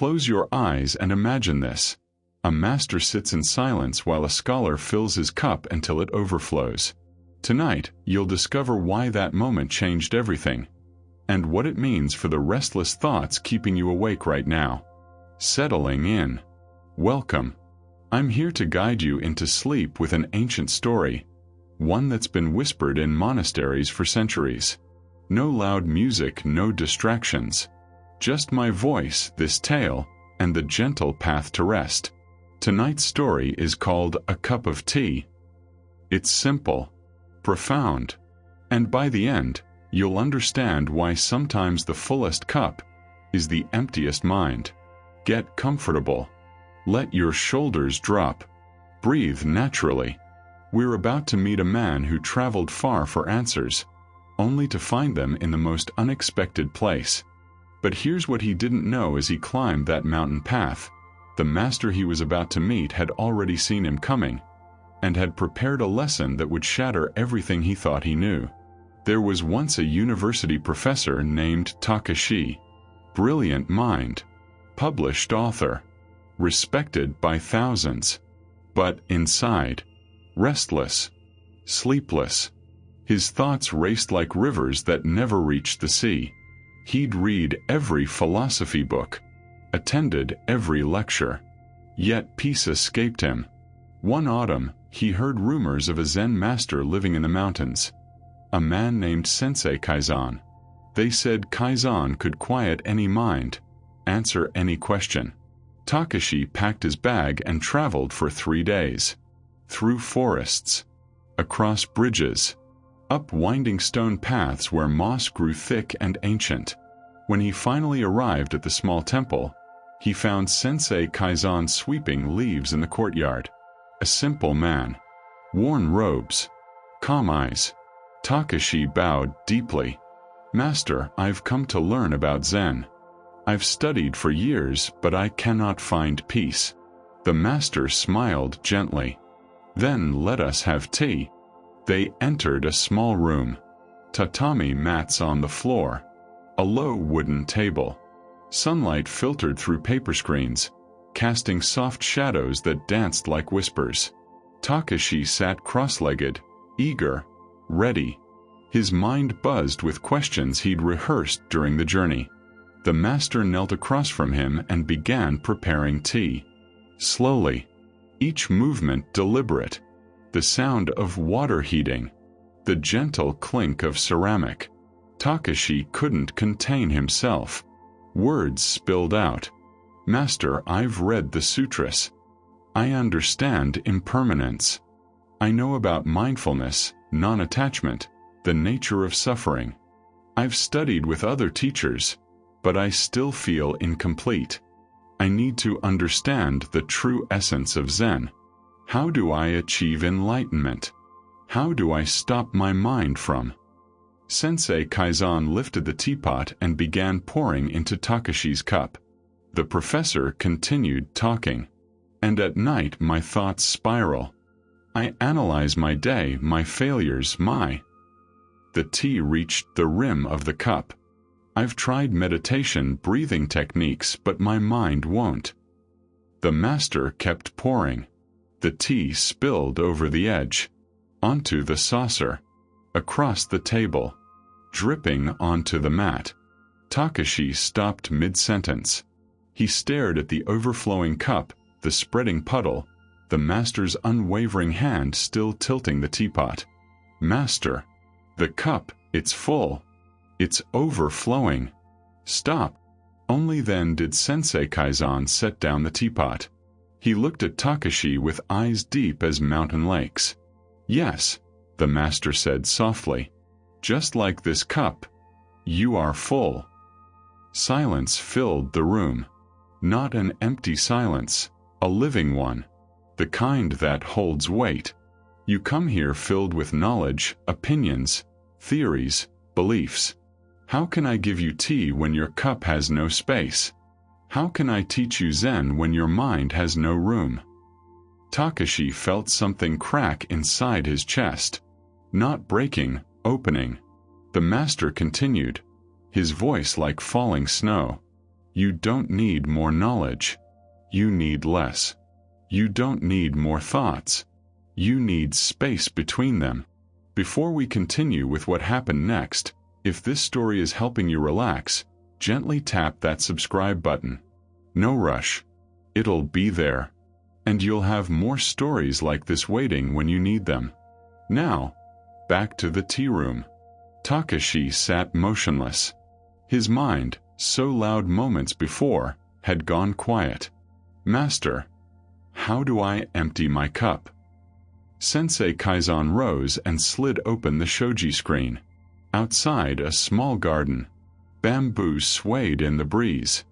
Close your eyes and imagine this. A master sits in silence while a scholar fills his cup until it overflows. Tonight, you'll discover why that moment changed everything, and what it means for the restless thoughts keeping you awake right now. Settling in. Welcome. I'm here to guide you into sleep with an ancient story, one that's been whispered in monasteries for centuries. No loud music, no distractions. Just my voice, this tale, and the gentle path to rest. Tonight's story is called A Cup of Tea. It's simple, profound, and by the end, you'll understand why sometimes the fullest cup is the emptiest mind. Get comfortable. Let your shoulders drop. Breathe naturally. We're about to meet a man who traveled far for answers, only to find them in the most unexpected place. But here's what he didn't know as he climbed that mountain path. The master he was about to meet had already seen him coming, and had prepared a lesson that would shatter everything he thought he knew. There was once a university professor named Takashi. Brilliant mind. Published author. Respected by thousands. But inside, restless. Sleepless. His thoughts raced like rivers that never reached the sea. He'd read every philosophy book, attended every lecture, yet peace escaped him. One autumn, he heard rumors of a Zen master living in the mountains, a man named Sensei Kaizen. They said Kaizen could quiet any mind, answer any question. Takashi packed his bag and traveled for 3 days. Through forests, across bridges, up winding stone paths where moss grew thick and ancient. When he finally arrived at the small temple, he found Sensei Kaizen sweeping leaves in the courtyard. A simple man. Worn robes. Calm eyes. Takashi bowed deeply. "Master, I've come to learn about Zen. I've studied for years, but I cannot find peace." The master smiled gently. "Then let us have tea." They entered a small room. Tatami mats on the floor. A low wooden table. Sunlight filtered through paper screens, casting soft shadows that danced like whispers. Takashi sat cross-legged, eager, ready. His mind buzzed with questions he'd rehearsed during the journey. The master knelt across from him and began preparing tea. Slowly, each movement deliberate. The sound of water heating, the gentle clink of ceramic. Takashi couldn't contain himself. Words spilled out. "Master, I've read the sutras. I understand impermanence. I know about mindfulness, non-attachment, the nature of suffering. I've studied with other teachers, but I still feel incomplete. I need to understand the true essence of Zen. How do I achieve enlightenment? How do I stop my mind from?" Sensei Kaizen lifted the teapot and began pouring into Takashi's cup. The professor continued talking. "And at night my thoughts spiral. I analyze my day, my failures, The tea reached the rim of the cup. "I've tried meditation, breathing techniques, but my mind won't." The master kept pouring. The tea spilled over the edge, onto the saucer, across the table, dripping onto the mat. Takashi stopped mid-sentence. He stared at the overflowing cup, the spreading puddle, the master's unwavering hand still tilting the teapot. "Master, the cup, it's full. It's overflowing. Stop." Only then did Sensei Kaizen set down the teapot. He looked at Takashi with eyes deep as mountain lakes. "Yes," the master said softly. "Just like this cup. You are full." Silence filled the room. Not an empty silence, a living one. The kind that holds weight. You come here filled with knowledge, opinions, theories, beliefs. How can I give you tea when your cup has no space? How can I teach you Zen when your mind has no room? Takashi felt something crack inside his chest. Not breaking, opening. The master continued, his voice like falling snow. You don't need more knowledge. You need less. You don't need more thoughts. You need space between them. Before we continue with what happened next, if this story is helping you relax, gently tap that subscribe button. No rush. It'll be there. And you'll have more stories like this waiting when you need them. Now, back to the tea room. Takashi sat motionless. His mind, so loud moments before, had gone quiet. Master, how do I empty my cup? Sensei Kaizen rose and slid open the shoji screen. Outside a small garden. Bamboo swayed in the breeze.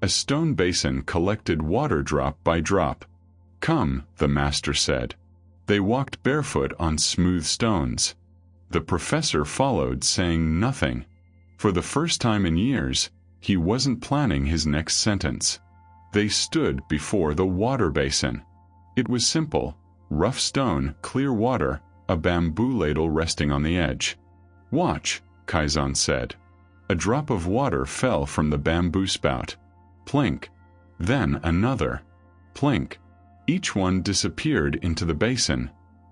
A stone basin collected water drop by drop. Come, the master said. They walked barefoot on smooth stones. The professor followed, saying nothing. For the first time in years, he wasn't planning his next sentence. They stood before the water basin. It was simple. Rough stone, clear water, a bamboo ladle resting on the edge. Watch, Kaizen said. A drop of water fell from the bamboo spout. Plink. Then another. Plink. Each one disappeared into the basin,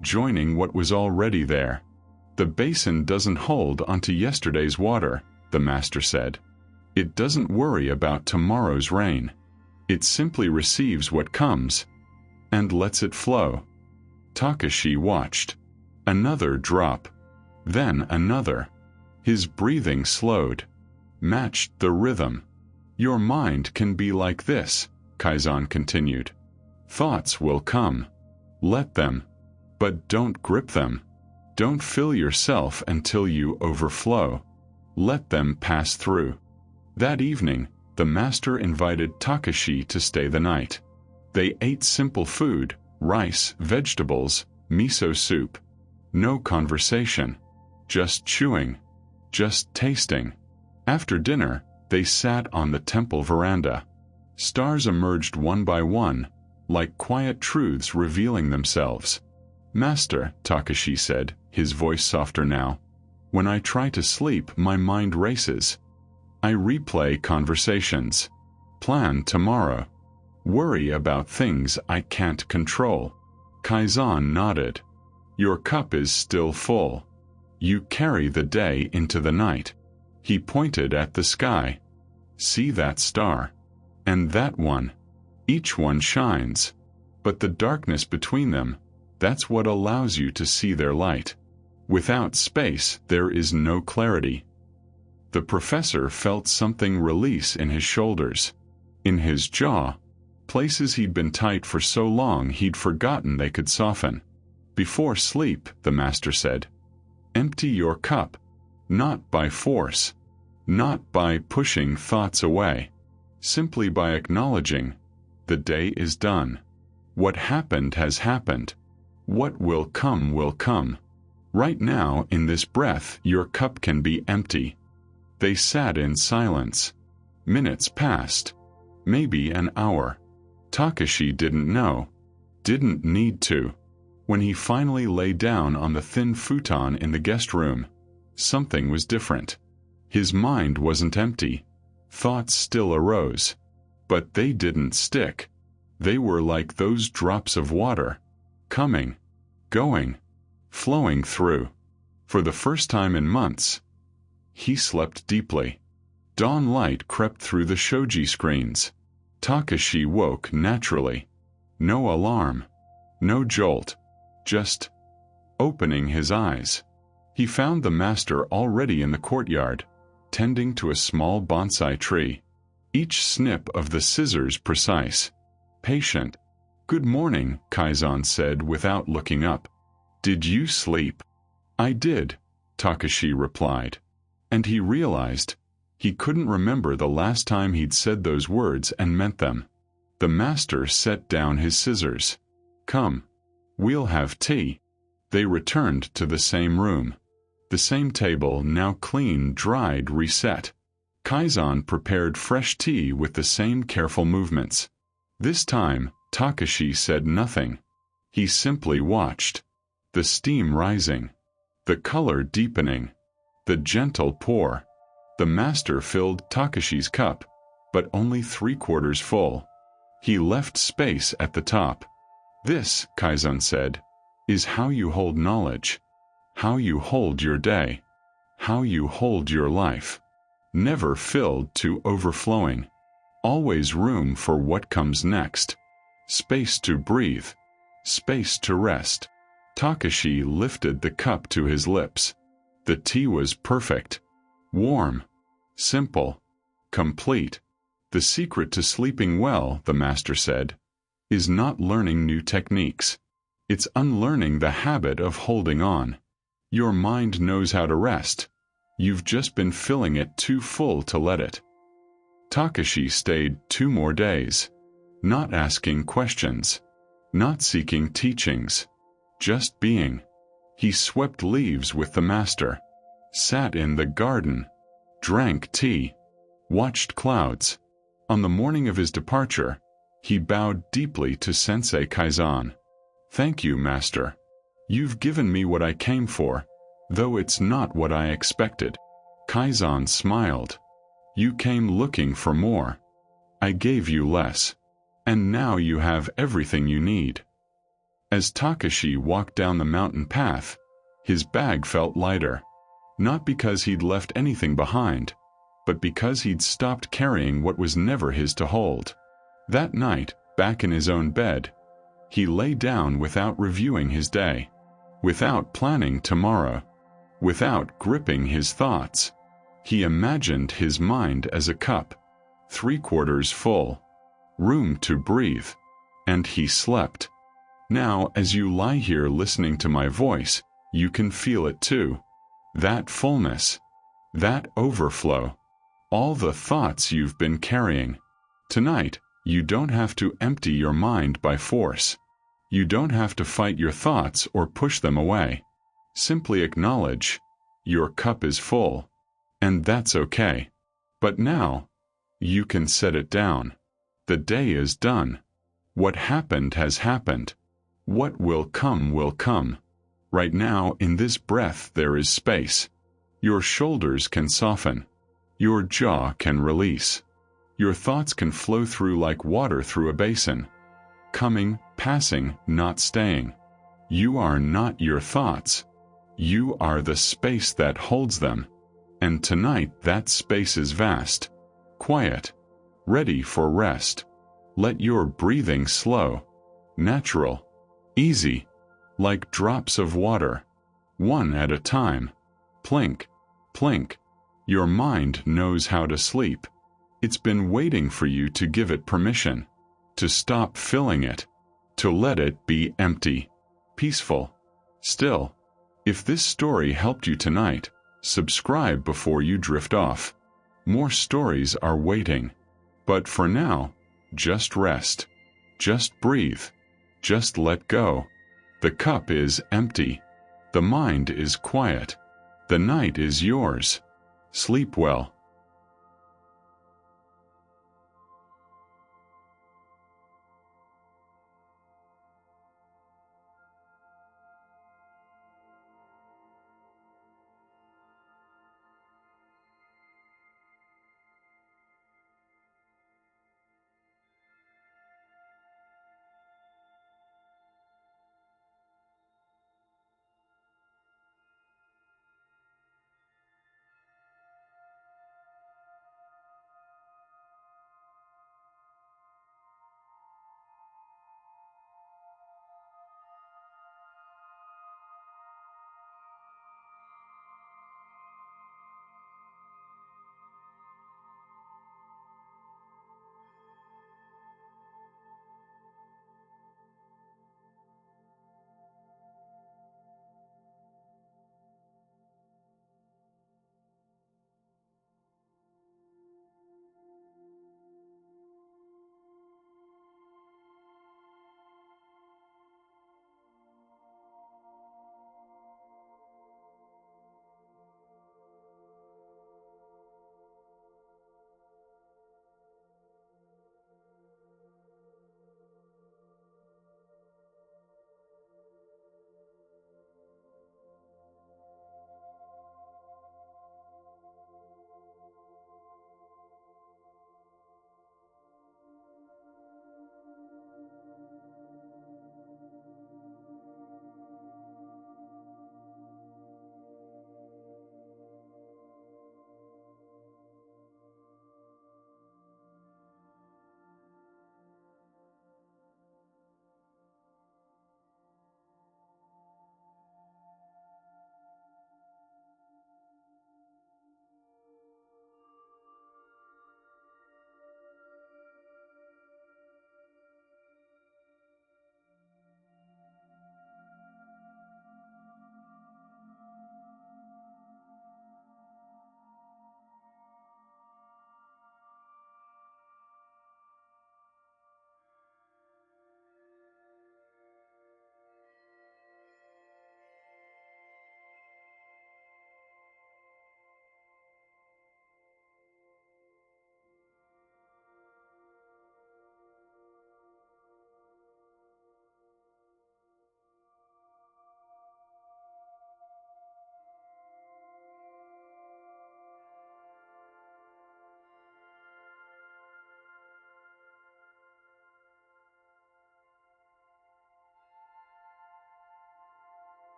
joining what was already there. The basin doesn't hold onto yesterday's water, the master said. It doesn't worry about tomorrow's rain. It simply receives what comes and lets it flow. Takashi watched. Another drop. Then another. His breathing slowed, matched the rhythm. Your mind can be like this, Kaizen continued. Thoughts will come. Let them. But don't grip them. Don't fill yourself until you overflow. Let them pass through. That evening, the master invited Takashi to stay the night. They ate simple food, rice, vegetables, miso soup. No conversation. Just chewing. Just tasting. After dinner, they sat on the temple veranda. Stars emerged one by one, like quiet truths revealing themselves. Master, Takashi said, his voice softer now. When I try to sleep, my mind races. I replay conversations. Plan tomorrow. Worry about things I can't control. Kaizen nodded. Your cup is still full. You carry the day into the night. He pointed at the sky. See that star? And that one. Each one shines. But the darkness between them, that's what allows you to see their light. Without space, there is no clarity. The professor felt something release in his shoulders. In his jaw. Places he'd been tight for so long he'd forgotten they could soften. Before sleep, the master said, empty your cup. Not by force. Not by pushing thoughts away. Simply by acknowledging, the day is done. What happened has happened. What will come will come. Right now, in this breath, your cup can be empty. They sat in silence. Minutes passed. Maybe an hour. Takashi didn't know. Didn't need to. When he finally lay down on the thin futon in the guest room, something was different. His mind wasn't empty. Thoughts still arose. But they didn't stick. They were like those drops of water. Coming. Going. Flowing through. For the first time in months, he slept deeply. Dawn light crept through the shoji screens. Takashi woke naturally. No alarm. No jolt. Just opening his eyes. He found the master already in the courtyard, tending to a small bonsai tree. Each snip of the scissors precise. Patient. Good morning, Kaizen said without looking up. Did you sleep? I did, Takashi replied. And he realized he couldn't remember the last time he'd said those words and meant them. The master set down his scissors. Come. We'll have tea. They returned to the same room. The same table, now clean, dried, reset. Kaizen prepared fresh tea with the same careful movements. This time, Takashi said nothing. He simply watched. The steam rising. The color deepening. The gentle pour. The master filled Takashi's cup, but only 3/4 full. He left space at the top. This, Kaizen said, is how you hold knowledge, how you hold your day, how you hold your life. Never filled to overflowing. Always room for what comes next. Space to breathe. Space to rest. Takashi lifted the cup to his lips. The tea was perfect. Warm. Simple. Complete. The secret to sleeping well, the master said, is not learning new techniques. It's unlearning the habit of holding on. Your mind knows how to rest. You've just been filling it too full to let it. Takashi stayed 2 more days. Not asking questions. Not seeking teachings. Just being. He swept leaves with the master. Sat in the garden. Drank tea. Watched clouds. On the morning of his departure, he bowed deeply to Sensei Kaizen. Thank you, Master. You've given me what I came for, though it's not what I expected. Kaizen smiled. You came looking for more. I gave you less. And now you have everything you need. As Takashi walked down the mountain path, his bag felt lighter. Not because he'd left anything behind, but because he'd stopped carrying what was never his to hold. That night, back in his own bed, he lay down without reviewing his day, without planning tomorrow, without gripping his thoughts. He imagined his mind as a cup, 3/4 full, room to breathe, and he slept. Now, as you lie here listening to my voice, you can feel it too. That fullness, that overflow, all the thoughts you've been carrying. Tonight, you don't have to empty your mind by force. You don't have to fight your thoughts or push them away. Simply acknowledge, your cup is full, and that's okay. But now, you can set it down. The day is done. What happened has happened. What will come will come. Right now, in this breath, there is space. Your shoulders can soften. Your jaw can release. Your thoughts can flow through like water through a basin. Coming, passing, not staying. You are not your thoughts. You are the space that holds them. And tonight that space is vast, quiet, ready for rest. Let your breathing slow, natural, easy, like drops of water, one at a time. Plink, plink. Your mind knows how to sleep. It's been waiting for you to give it permission, to stop filling it, to let it be empty, peaceful, still. If this story helped you tonight, subscribe before you drift off. More stories are waiting. But for now, just rest. Just breathe. Just let go. The cup is empty. The mind is quiet. The night is yours. Sleep well.